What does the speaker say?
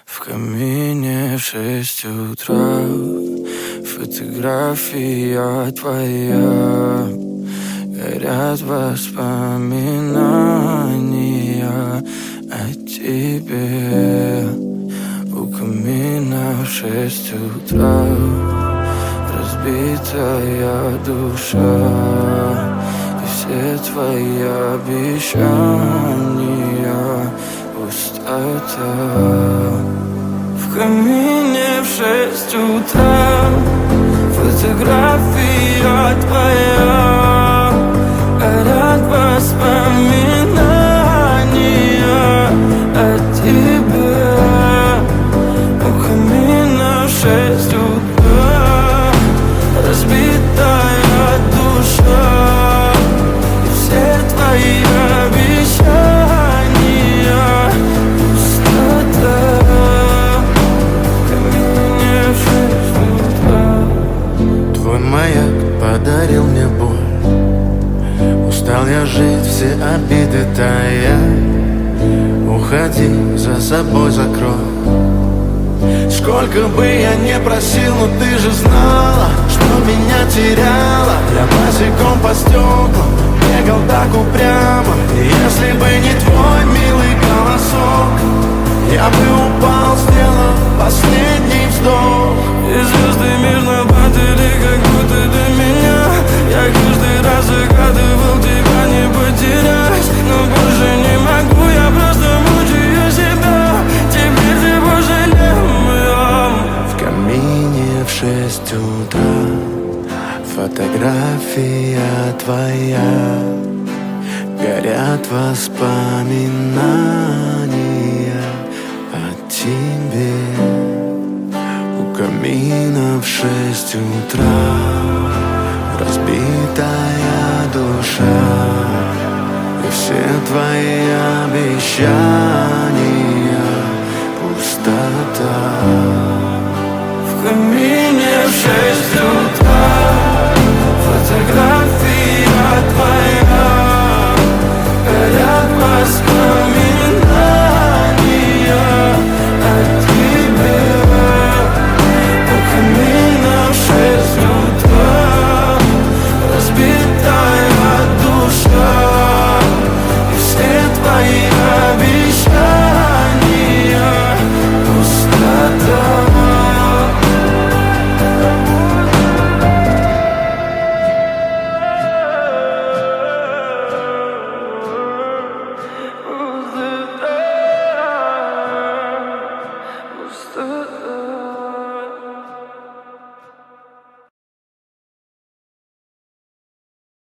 В камине в 6 утра фотография твоя. Горят воспоминания о тебе. У камина в 6 утра разбитая душа. И все твои обещания пустота. В камине в 6 утра фотография твоя. Горят воспоминания о тебе. У камина в 6 утра разбитая душа. И все твои обещания пустота. В камине в 6 утра. Твой маяк подарил мне боль. Устал я жить, все обиды тая. Уходи, за собой закрой. Сколько бы я не просил, но ты же знала, что меня теряла. Я босиком по стеклам бегал так упрямо. И если бы не твой милый голосок, я бы упал, сделав последний вздох. И звезды мирно падали, как будто до меня. Я каждый раз загадывал тебя не потерять, но больше не могу, я просто мучаю себя. Теперь ты пожалел. В камине в 6 утра фотография твоя. Горят воспоминания о тебе. У камина в 6 утра разбитая душа. И все твои обещания пустота. В камине в 6 утра фотография твоя. Горят воспоминания о тебе. У камина в 6 утра разбитая душа. И все твои обещания пустота. Пустота.